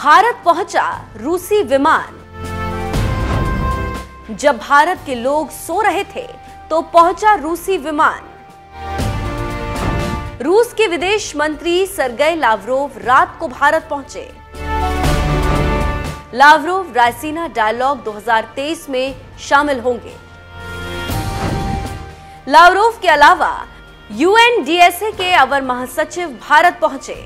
भारत पहुंचा रूसी विमान। जब भारत के लोग सो रहे थे तो पहुंचा रूसी विमान। रूस के विदेश मंत्री सर्गेई लावरोव रात को भारत पहुंचे। लावरोव रायसीना डायलॉग 2023 में शामिल होंगे। लावरोव के अलावा यूएनडीएसए के अवर महासचिव भारत पहुंचे।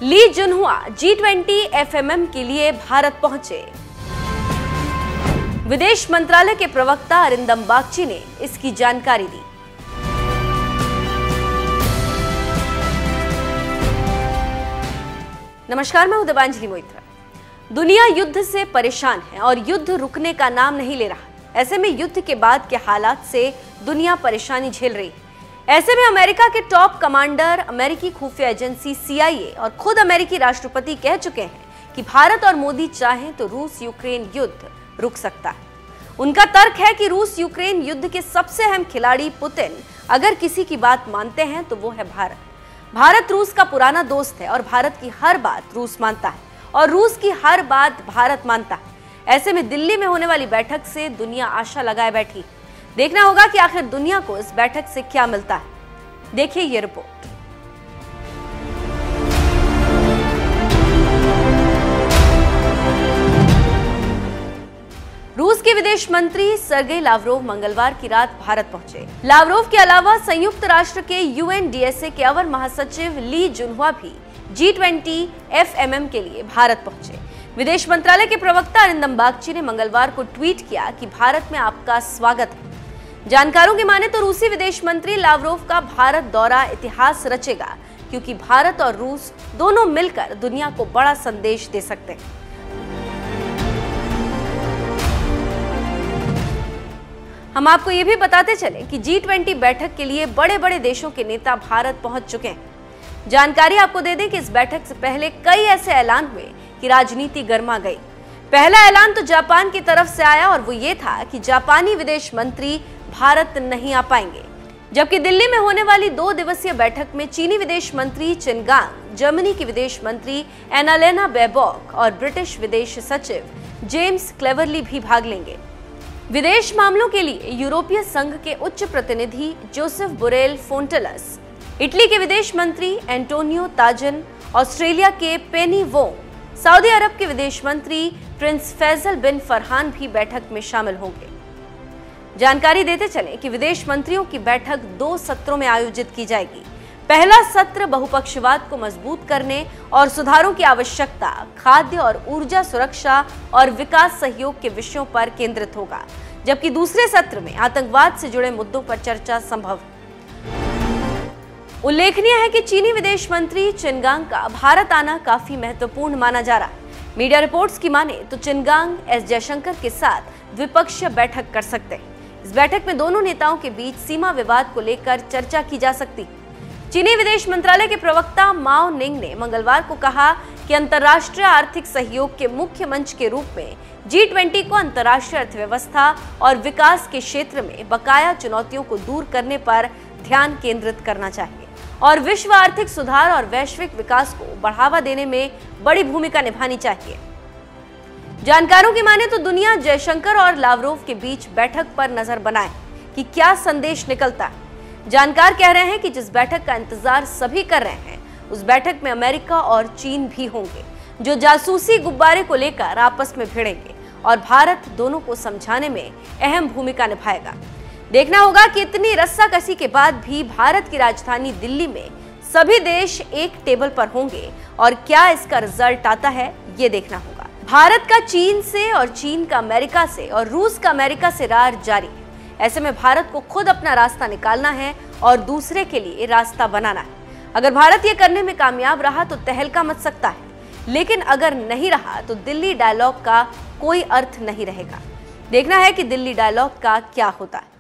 ली जुनहुआ G20 FMM के लिए भारत पहुंचे। विदेश मंत्रालय के प्रवक्ता अरिंदम बागची ने इसकी जानकारी दी। नमस्कार, मैं दिव्यांजलि मोइत्रा। दुनिया युद्ध से परेशान है और युद्ध रुकने का नाम नहीं ले रहा। ऐसे में युद्ध के बाद के हालात से दुनिया परेशानी झेल रही है। ऐसे में अमेरिका के टॉप कमांडर, अमेरिकी खुफिया एजेंसी CIA और खुद अमेरिकी राष्ट्रपति कह चुके हैं कि भारत और मोदी चाहें तो रूस यूक्रेन युद्ध रुक सकता है। उनका तर्क है कि रूस यूक्रेन युद्ध के सबसे अहम खिलाड़ी पुतिन अगर किसी की बात मानते हैं तो वो है भारत। भारत रूस का पुराना दोस्त है और भारत की हर बात रूस मानता है और रूस की हर बात भारत मानता है। ऐसे में दिल्ली में होने वाली बैठक से दुनिया आशा लगाए बैठी। देखना होगा कि आखिर दुनिया को इस बैठक से क्या मिलता है। देखिए ये रिपोर्ट। रूस के विदेश मंत्री सर्गेई लावरोव मंगलवार की रात भारत पहुंचे। लावरोव के अलावा संयुक्त राष्ट्र के यूएनडीएसए के अवर महासचिव ली जुनहुआ भी G20 FMM के लिए भारत पहुंचे। विदेश मंत्रालय के प्रवक्ता अरिंदम बागची ने मंगलवार को ट्वीट किया कि भारत में आपका स्वागत है। जानकारों की माने तो रूसी विदेश मंत्री लावरोव का भारत दौरा इतिहास रचेगा, क्योंकि भारत और रूस दोनों मिलकर दुनिया को बड़ा संदेश दे सकते हैं। हम आपको ये भी बताते चले कि G20 बैठक के लिए बड़े बड़े देशों के नेता भारत पहुंच चुके हैं। जानकारी आपको दे दें कि इस बैठक से पहले कई ऐसे ऐलान हुए कि राजनीति गर्मा गई। पहला ऐलान तो जापान की तरफ से आया और वो ये था कि जापानी विदेश मंत्री भारत नहीं आ पाएंगे। जबकि दिल्ली में होने वाली 2 दिवसीय बैठक में चीनी विदेश मंत्री चिन गांग, जर्मनी की विदेश मंत्री एनालेना बेबॉक और ब्रिटिश विदेश सचिव जेम्स क्लेवरली भी भाग लेंगे। विदेश मामलों के लिए यूरोपीय संघ के उच्च प्रतिनिधि जोसेफ बोरेल फोंटेलस, इटली के विदेश मंत्री एंटोनियो ताजन, ऑस्ट्रेलिया के पेनी वोंग, सऊदी अरब के विदेश मंत्री प्रिंस फैसल बिन फरहान भी बैठक में शामिल होंगे। जानकारी देते चले कि विदेश मंत्रियों की बैठक 2 सत्रों में आयोजित की जाएगी। पहला सत्र बहुपक्षवाद को मजबूत करने और सुधारों की आवश्यकता, खाद्य और ऊर्जा सुरक्षा और विकास सहयोग के विषयों पर केंद्रित होगा, जबकि दूसरे सत्र में आतंकवाद से जुड़े मुद्दों पर चर्चा संभव है। उल्लेखनीय है कि चीनी विदेश मंत्री चिनगांग का भारत आना काफी महत्वपूर्ण माना जा रहा है। मीडिया रिपोर्ट्स की माने तो चिनगांग एस जयशंकर के साथ द्विपक्षीय बैठक कर सकते हैं। इस बैठक में दोनों नेताओं के बीच सीमा विवाद को लेकर चर्चा की जा सकती है। चीनी विदेश मंत्रालय के प्रवक्ता माओ निंग ने मंगलवार को कहा कि अंतर्राष्ट्रीय आर्थिक सहयोग के मुख्य मंच के रूप में G20 को अंतर्राष्ट्रीय अर्थव्यवस्था और विकास के क्षेत्र में बकाया चुनौतियों को दूर करने पर ध्यान केंद्रित करना चाहिए और विश्व आर्थिक सुधार और वैश्विक विकास को बढ़ावा देने में बड़ी भूमिका निभानी चाहिए। जानकारों की माने तो दुनिया जयशंकर और लावरोव के बीच बैठक पर नजर बनाए कि क्या संदेश निकलता है। जानकार कह रहे हैं कि जिस बैठक का इंतजार सभी कर रहे हैं, उस बैठक में अमेरिका और चीन भी होंगे, जो जासूसी गुब्बारे को लेकर आपस में भिड़ेंगे और भारत दोनों को समझाने में अहम भूमिका निभाएगा। देखना होगा कि इतनी रस्साकसी के बाद भी भारत की राजधानी दिल्ली में सभी देश एक टेबल पर होंगे और क्या इसका रिजल्ट आता है, ये देखना होगा। भारत का चीन से और चीन का अमेरिका से और रूस का अमेरिका से रार जारी है। ऐसे में भारत को खुद अपना रास्ता निकालना है और दूसरे के लिए रास्ता बनाना है। अगर भारत ये करने में कामयाब रहा तो तहलका मच सकता है, लेकिन अगर नहीं रहा तो दिल्ली डायलॉग का कोई अर्थ नहीं रहेगा। देखना है कि दिल्ली डायलॉग का क्या होता है।